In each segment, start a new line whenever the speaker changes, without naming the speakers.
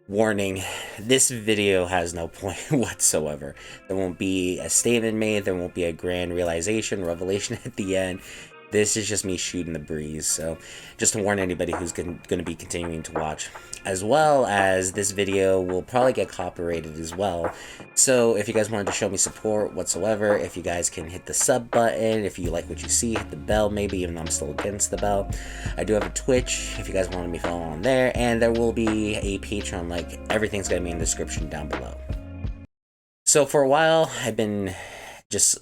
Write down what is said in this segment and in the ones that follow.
Warning, this video has no point whatsoever. There won't be a statement made, there won't be a grand revelation at the end. This is just me shooting the breeze, so just to warn anybody who's going to be continuing to watch. As well as this video will probably get copyrighted as well, so if you guys wanted to show me support whatsoever, if you guys can hit the sub button, if you like what you see, hit the bell maybe, even though I'm still against the bell. I do have a Twitch, if you guys want me to follow on there, and there will be a Patreon, like everything's going to be in the description down below. So for a while, I've been just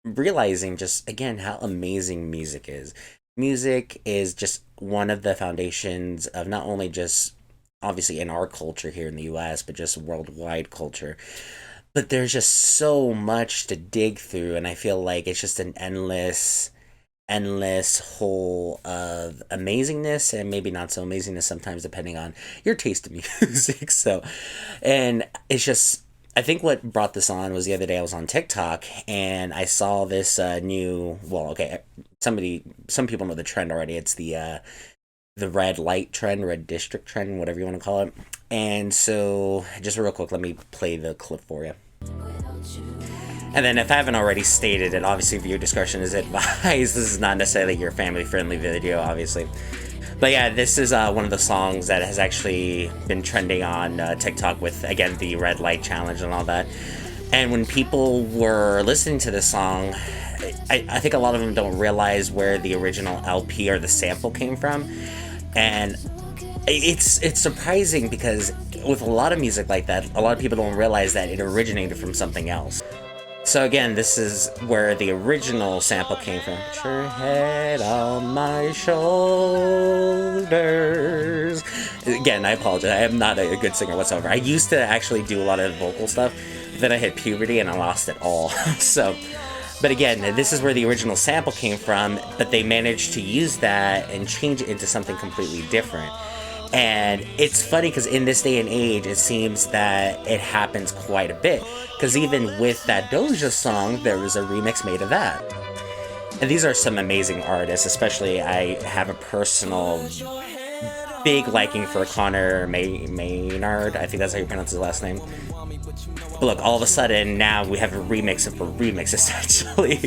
realizing just again how amazing music is. Music is just one of the foundations of not only just obviously in our culture here in the US, but just worldwide culture. But there's just so much to dig through, and I feel like it's just an endless hole of amazingness and maybe not so amazingness sometimes depending on your taste of music. So, and it's just I think what brought this on was the other day I was on TikTok and I saw this new, well, okay, some people know the trend already. It's the red light trend, red district trend, whatever you want to call it. And so just real quick, let me play the clip for you. And then if I haven't already stated it, obviously viewer discretion is advised. This is not necessarily your family-friendly video, obviously. But yeah, this is one of the songs that has actually been trending on TikTok with, again, the red light challenge and all that. And when people were listening to this song, I think a lot of them don't realize where the original LP or the sample came from. And it's surprising because with a lot of music like that, a lot of people don't realize that it originated from something else. So again, this is where the original sample came from. Put your head on my shoulders. Again, I apologize. I am not a good singer whatsoever. I used to actually do a lot of vocal stuff. Then I hit puberty and I lost it all. But again, this is where the original sample came from, but they managed to use that and change it into something completely different. And it's funny because in this day and age, it seems that it happens quite a bit. Because even with that Doja song, there was a remix made of that. And these are some amazing artists, especially I have a personal big liking for Connor Maynard. I think that's how you pronounce his last name. But look, all of a sudden, now we have a remix of a remix, essentially.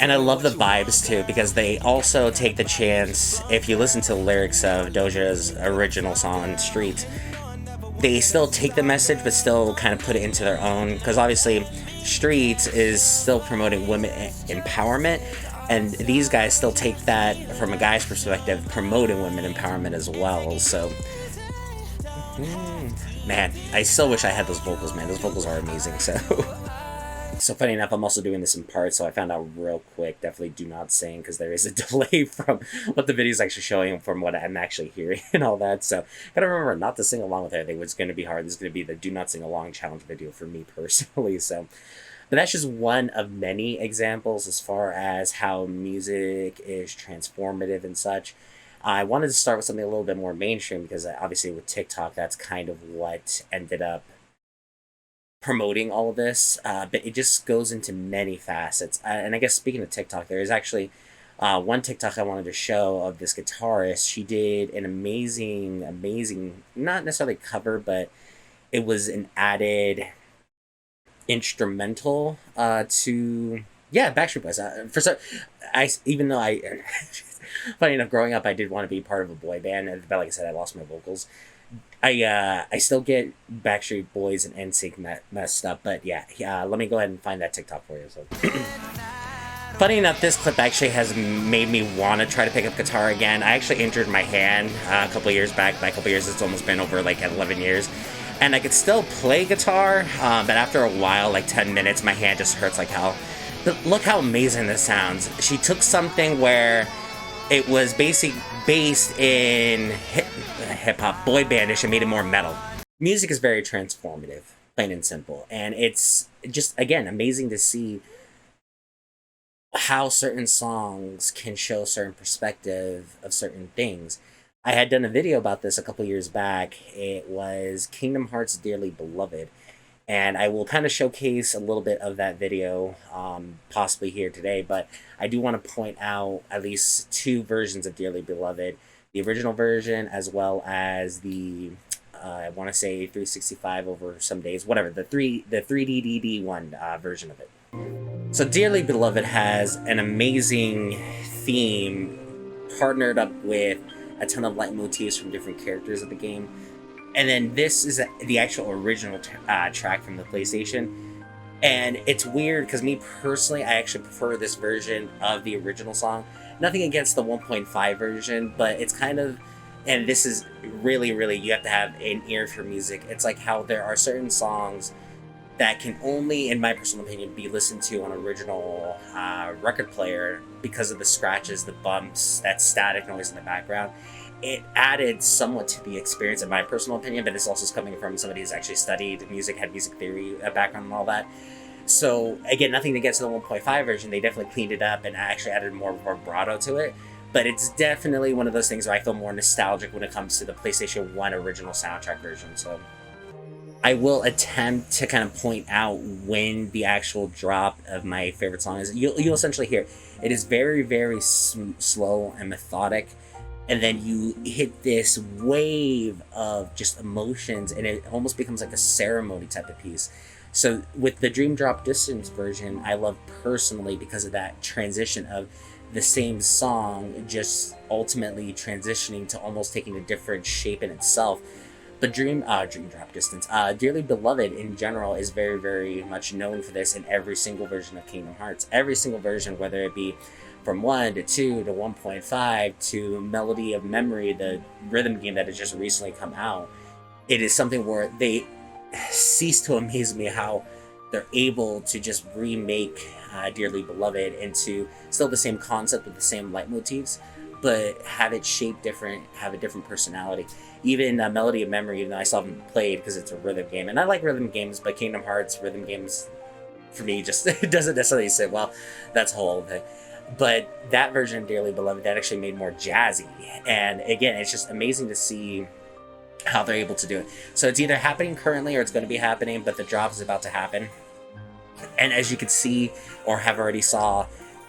And I love the vibes too, because they also take the chance, if you listen to the lyrics of Doja's original song, Streets, they still take the message, but still kind of put it into their own, because obviously, Streets is still promoting women empowerment, and these guys still take that from a guy's perspective, promoting women empowerment as well, so... Man, I still wish I had those vocals, man. Those vocals are amazing, so... So funny enough, I'm also doing this in parts, so I found out real quick, definitely do not sing, because there is a delay from what the video is actually showing from what I'm actually hearing and all that, so gotta remember not to sing along with everything. It's going to be hard. This is going to be the do not sing along challenge video for me personally, so... But that's just one of many examples as far as how music is transformative and such. I wanted to start with something a little bit more mainstream, because obviously with TikTok, that's kind of what ended up promoting all of this, but it just goes into many facets. And I guess speaking of TikTok, there is actually one TikTok I wanted to show of this guitarist. She did an amazing, not necessarily cover, but it was an added instrumental to, yeah, Backstreet Boys. Even though funny enough, growing up, I did want to be part of a boy band, but like I said, I lost my vocals. I still get Backstreet Boys and NSYNC messed up, but yeah, let me go ahead and find that TikTok for you. So, funny enough, this clip actually has made me want to try to pick up guitar again. I actually injured my hand a couple years back. By a couple years, it's almost been over like 11 years. And I could still play guitar, but after a while, like 10 minutes, my hand just hurts like hell. But look how amazing this sounds. She took something where it was basically based in hip-hop, boy bandish, and made it more metal. Music is very transformative, plain and simple. And it's just, again, amazing to see how certain songs can show certain perspective of certain things. I had done a video about this a couple years back. It was Kingdom Hearts Dearly Beloved. And I will kind of showcase a little bit of that video, possibly here today. But I do want to point out at least two versions of Dearly Beloved. the original version as well as the I want to say 365 over some days, whatever the 3DDD one version of it. So Dearly Beloved has an amazing theme partnered up with a ton of leitmotifs from different characters of the game. And then this is the actual original track from the PlayStation. And it's weird because me personally, I actually prefer this version of the original song. Nothing against the 1.5 version, but it's kind of, and this is really, really, you have to have an ear for music. It's like how there are certain songs that can only, in my personal opinion, be listened to on original record player because of the scratches, the bumps, that static noise in the background. It added somewhat to the experience, in my personal opinion, but this also is coming from somebody who's actually studied music, had music theory background and all that. So, again, nothing to get to the 1.5 version, they definitely cleaned it up and actually added more vibrato to it. But it's definitely one of those things where I feel more nostalgic when it comes to the PlayStation 1 original soundtrack version. So I will attempt to kind of point out when the actual drop of my favorite song is. You'll essentially hear it is very, very slow and methodic. And then you hit this wave of just emotions, and it almost becomes like a ceremony type of piece. So with the Dream Drop Distance version, I love personally because of that transition of the same song just ultimately transitioning to almost taking a different shape in itself. But Dream Drop Distance, Dearly Beloved in general is very, very much known for this in every single version of Kingdom Hearts. Every single version, whether it be from 1 to 2 to 1.5 to Melody of Memory, the rhythm game that has just recently come out, it is something where they cease to amaze me how they're able to just remake Dearly Beloved into still the same concept with the same leitmotifs, but have it shaped different, have a different personality. Even Melody of Memory, even though I still haven't played because it's a rhythm game, and I like rhythm games, but Kingdom Hearts rhythm games, for me, just it doesn't necessarily sit well. That's a whole thing. But that version of Dearly Beloved, that actually made more jazzy. And again, it's just amazing to see how they're able to do it. So it's either happening currently or it's going to be happening, but the drop is about to happen. And as you can see, or have already saw,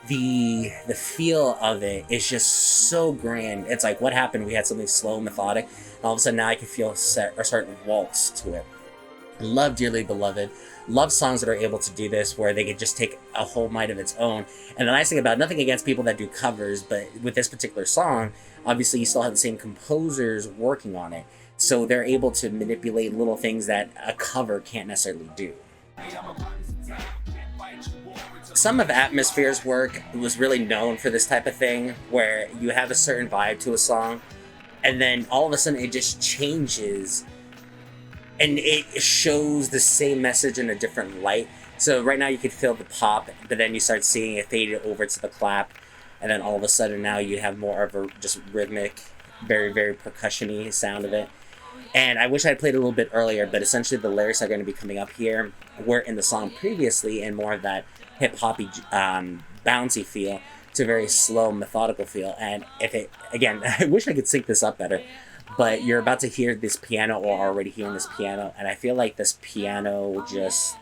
the feel of it is just so grand. It's like, what happened? We had something slow, methodic, and all of a sudden now I can feel a certain waltz to it. Love Dearly Beloved. Love songs that are able to do this, where they could just take a whole mind of its own. And the nice thing about, nothing against people that do covers, but with this particular song, obviously you still have the same composers working on it. So they're able to manipulate little things that a cover can't necessarily do. Some of Atmosphere's work was really known for this type of thing, where you have a certain vibe to a song, and then all of a sudden it just changes, and it shows the same message in a different light. So right now you could feel the pop, but then you start seeing it fade over to the clap, and then all of a sudden now you have more of a just rhythmic, very, very percussion-y sound of it. And I wish I had played a little bit earlier, but essentially the lyrics are going to be coming up here, were in the song previously, and more of that hip-hoppy, bouncy feel to a very slow, methodical feel. And if it, again, I wish I could sync this up better, but you're about to hear this piano, or already hearing this piano, and I feel like this piano just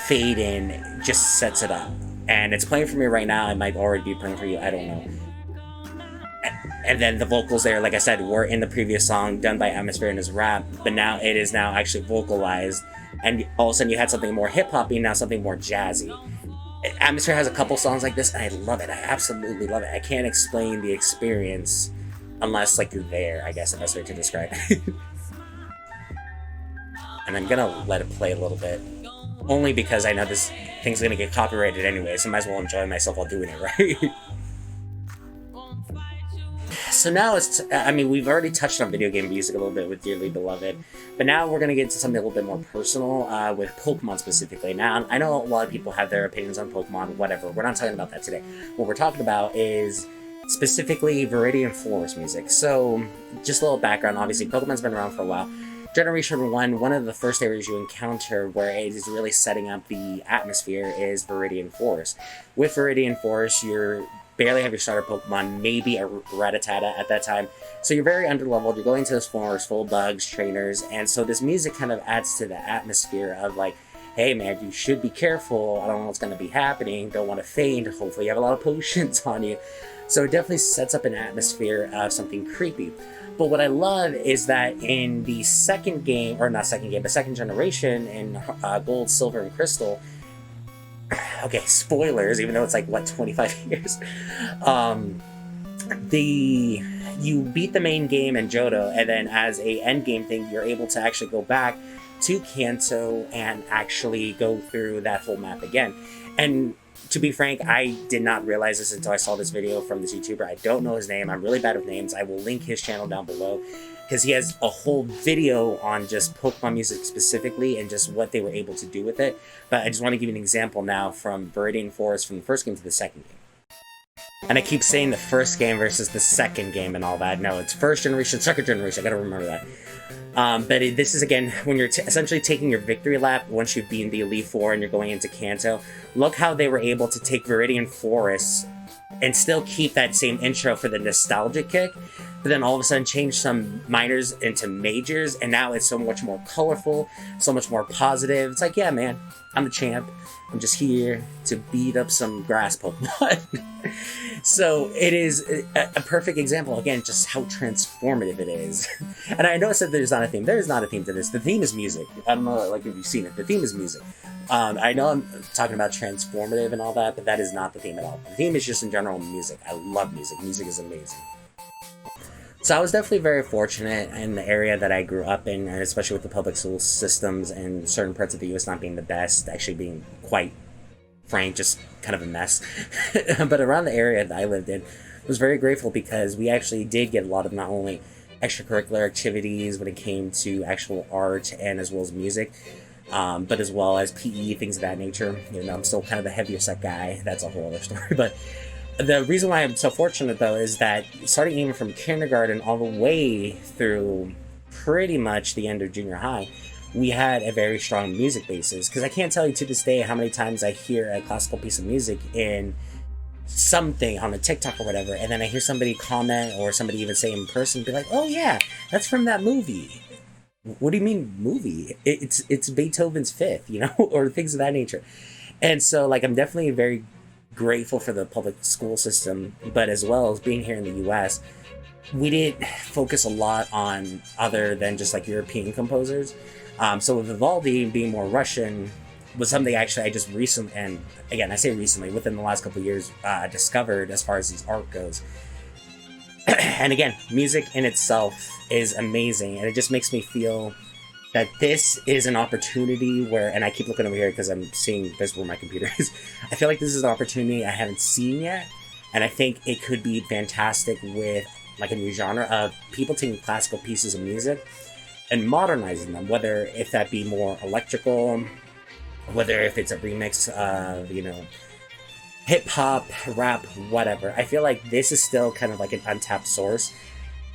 fade in, just sets it up. And it's playing for me right now, it might already be playing for you, I don't know. And then the vocals there, like I said, were in the previous song done by Atmosphere in his rap, but now it is now actually vocalized, and all of a sudden you had something more hip-hoppy, now something more jazzy. Atmosphere has a couple songs like this, and I love it. I absolutely love it. I can't explain the experience unless, like, you're there, I guess, the best way to describe it. And I'm gonna let it play a little bit, only because I know this thing's gonna get copyrighted anyway, so I might as well enjoy myself while doing it, right? So now we've already touched on video game music a little bit with Dearly Beloved, but now we're going to get into something a little bit more personal with Pokemon specifically. Now, I know a lot of people have their opinions on Pokemon, whatever. We're not talking about that today. What we're talking about is specifically Verison Forest music. So, just a little background. Obviously, Pokemon's been around for a while. Generation 1, one of the first areas you encounter where it is really setting up the atmosphere is Verison Forest. With Verison Forest, you're barely have your starter Pokemon, maybe a Rattata at that time. So you're very underleveled, you're going to this forest full of bugs, trainers, and so this music kind of adds to the atmosphere of like, hey man, you should be careful. I don't know what's going to be happening. Don't want to faint. Hopefully you have a lot of potions on you. So it definitely sets up an atmosphere of something creepy. But what I love is that in the second game, or not second game, but second generation in Gold, Silver, and Crystal, okay, spoilers, even though it's like, what, 25 years? You beat the main game in Johto, and then as a end game thing, you're able to actually go back to Kanto and actually go through that whole map again. And to be frank, I did not realize this until I saw this video from this YouTuber. I don't know his name. I'm really bad with names. I will link his channel down below because he has a whole video on just Pokemon music specifically and just what they were able to do with it. But I just want to give you an example now from Verison Forest from the first game to the second game. And I keep saying the first game versus the second game and all that. No, it's first generation, second generation. I gotta remember that. But this is, again, when you're essentially taking your victory lap once you've beaten the Elite Four and you're going into Kanto. Look how they were able to take Verison Forest and still keep that same intro for the nostalgic kick, but then all of a sudden change some minors into majors, and now it's so much more colorful, so much more positive. It's like, yeah, man, I'm the champ. I'm just here to beat up some grass Pokemon. So it is a perfect example, again, just how transformative it is. And I know I said there's not a theme. There is not a theme to this. The theme is music. I don't know, like, if you've seen it. The theme is music. I know I'm talking about transformative and all that, but that is not the theme at all. The theme is just in general music. I love music. Music is amazing. So I was definitely very fortunate in the area that I grew up in, and especially with the public school systems and certain parts of the U.S. not being the best, actually being quite frank, just kind of a mess. But around the area that I lived in, I was very grateful because we actually did get a lot of not only extracurricular activities when it came to actual art and as well as music, but as well as PE, things of that nature. You know, I'm still kind of the heavier set guy. That's a whole other story. But the reason why I'm so fortunate, though, is that starting even from kindergarten all the way through pretty much the end of junior high, we had a very strong music basis. Because I can't tell you to this day how many times I hear a classical piece of music in something on a TikTok or whatever, and then I hear somebody comment or somebody even say in person, be like, oh yeah, that's from that movie. What do you mean movie? It's Beethoven's Fifth, you know, or things of that nature. And so, like, I'm definitely very grateful for the public school system, but as well as being here in the US, we didn't focus a lot on other than just like European composers. So with Vivaldi being more Russian was something actually I just recently, and again, I say recently, within the last couple of years, discovered as far as his art goes. And again, music in itself is amazing, and it just makes me feel that this is an opportunity where, and I keep looking over here because I'm seeing this where my computer is. I feel like this is an opportunity I haven't seen yet, and I think it could be fantastic with like a new genre of people taking classical pieces of music and modernizing them, whether if that be more electrical, whether if it's a remix of, you know, hip-hop, rap, whatever. I feel like this is still kind of like an untapped source.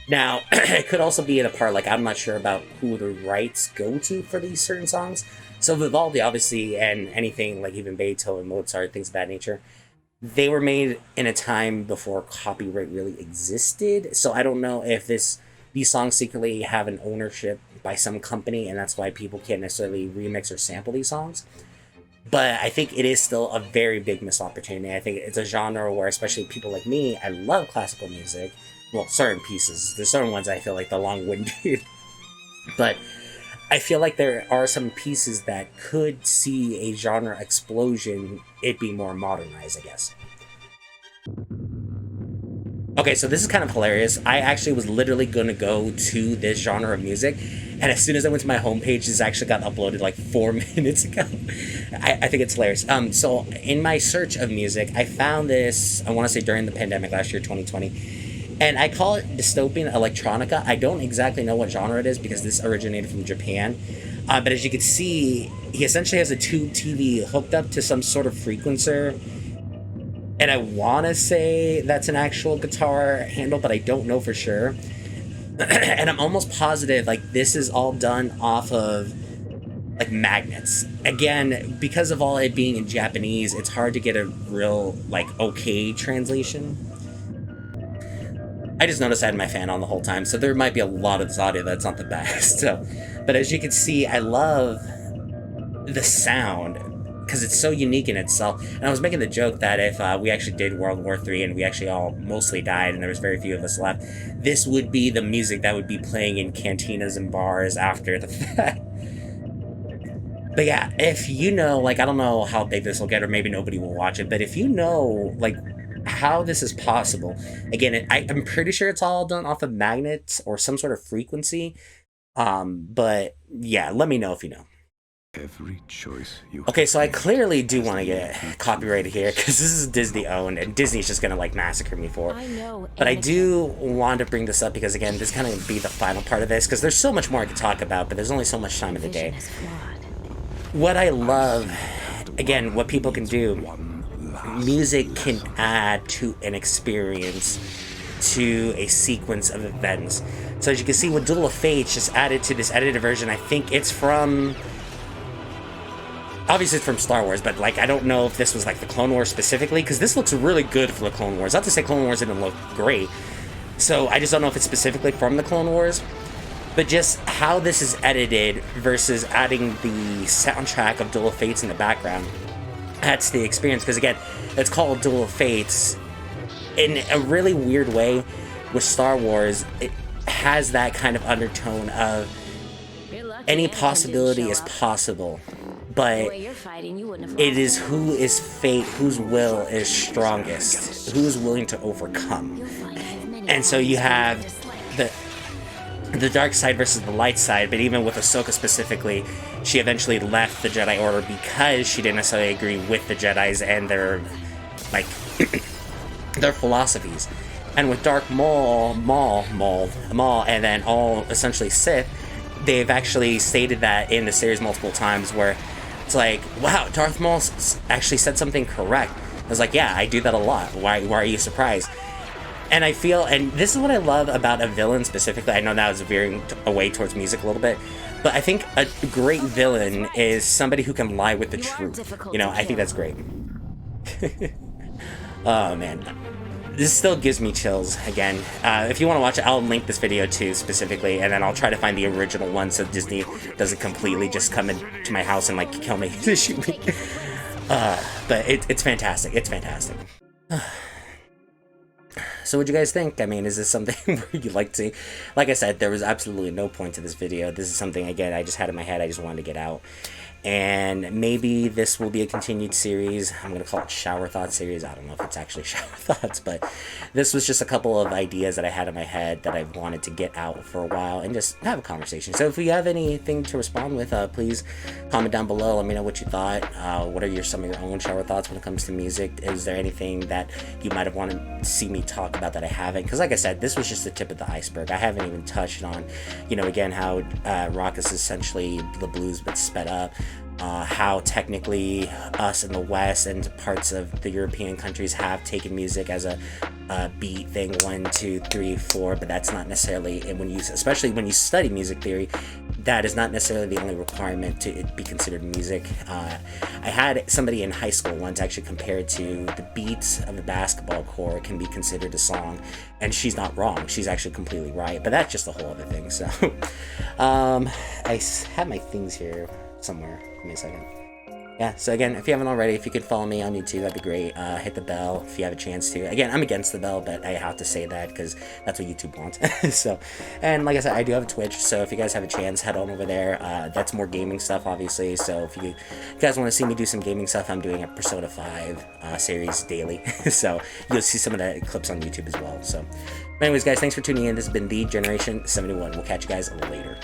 Now, it could also be in a part, like, I'm not sure about who the rights go to for these certain songs. So Vivaldi, obviously, and anything like even Beethoven, Mozart, things of that nature, they were made in a time before copyright really existed. So I don't know if these songs secretly have an ownership by some company, and that's why people can't necessarily remix or sample these songs. But I think it is still a very big missed opportunity. I think it's a genre where, especially people like me, I love classical music. Well, certain pieces. There's certain ones I feel like they're long-winded. But I feel like there are some pieces that could see a genre explosion, it be more modernized, I guess. Okay, so this is kind of hilarious. I actually was literally going to go to this genre of music, and as soon as I went to my homepage, this actually got uploaded like 4 minutes ago. I think it's hilarious. So in my search of music, I found this, I want to say during the pandemic last year, 2020, and I call it Dystopia Electronica. I don't exactly know what genre it is because this originated from Japan. But as you can see, he essentially has a tube TV hooked up to some sort of frequencer. And I want to say that's an actual guitar handle, but I don't know for sure. And I'm almost positive, like, this is all done off of, like, magnets. Again, because of all it being in Japanese, it's hard to get a real, like, okay translation. I just noticed I had my fan on the whole time, so there might be a lot of this audio that's not the best. So, but as you can see, I love the sound, because it's so unique in itself. And I was making the joke that if we actually did World War III and we actually all mostly died and there was very few of us left, this would be the music that would be playing in cantinas and bars after the fact. But yeah, if you know, like, I don't know how big this will get, or maybe nobody will watch it, but if you know, like, how this is possible, again, I'm pretty sure it's all done off of magnets or some sort of frequency. But yeah, let me know if you know.
Every choice you
Okay, so I clearly do want to get copyrighted here because this is Disney owned, and Disney's just gonna like massacre me for it. But I do want to bring this up because again, this kind of be the final part of this because there's so much more I could talk about, but there's only so much time in the day. What I love, again, what people can do, music can add to an experience, to a sequence of events. So as you can see with Duel of Fates just added to this edited version, I think it's from, obviously it's from Star Wars, but like I don't know if this was like the Clone Wars specifically, because this looks really good for the Clone Wars. Not to say Clone Wars didn't look great, so I just don't know if it's specifically from the Clone Wars. But just how this is edited versus adding the soundtrack of Duel of Fates in the background adds to the experience. Because again, it's called Duel of Fates. In a really weird way, with Star Wars, it has that kind of undertone of any possibility is possible. But it is who is fate, whose will is strongest, who is willing to overcome. And so you have the dark side versus the light side, but even with Ahsoka specifically, she eventually left the Jedi Order because she didn't necessarily agree with the Jedis and their, like, their philosophies. And with Darth Maul, and then all essentially Sith, they've actually stated that in the series multiple times where it's like, wow, Darth Maul actually said something correct. I was like, yeah, I do that a lot. Why are you surprised? And I feel, and this is what I love about a villain specifically. I know that was veering away towards music a little bit, but I think a great villain is somebody who can lie with the truth. You know, I think that's great. Oh man, this still gives me chills again. If you want to watch it, I'll link this video too specifically, and then I'll try to find the original one so Disney doesn't completely just come into my house and like kill me, shoot me. But it's fantastic. It's fantastic. So what'd you guys think? I mean, is this something where you'd like to see? Like I said, there was absolutely no point to this video. This is something, again, I just had in my head. I just wanted to get out. And maybe this will be a continued series. I'm going to call it Shower Thoughts series. I don't know if it's actually Shower Thoughts, but this was just a couple of ideas that I had in my head that I wanted to get out for a while and just have a conversation. So if you have anything to respond with, please comment down below. Let me know what you thought. What are some of your own shower thoughts when it comes to music? Is there anything that you might have wanted to see me talk about that I haven't? Because like I said, this was just the tip of the iceberg. I haven't even touched on, you know, again, how rock is essentially the blues but sped up. How technically us in the West and parts of the European countries have taken music as a beat thing, 1, 2, 3, 4, but that's not necessarily, and especially when you study music theory, that is not necessarily the only requirement to it be considered music. I had somebody in high school once actually compare it to the beats of a basketball court can be considered a song, and she's not wrong. She's actually completely right, but that's just a whole other thing. So I have my things here somewhere. Give me a second. Yeah, so again, if you haven't already, if you could follow me on YouTube, that'd be great. Hit the bell if you have a chance to. Again, I'm against the bell, but I have to say that because that's what YouTube wants. So, and like I said, I do have a Twitch, so if you guys have a chance, head on over there. That's more gaming stuff, obviously, so if you guys want to see me do some gaming stuff, I'm doing a Persona 5 series daily, so you'll see some of the clips on YouTube as well. So, but anyways, guys, thanks for tuning in. This has been The Generation 71. We'll catch you guys later.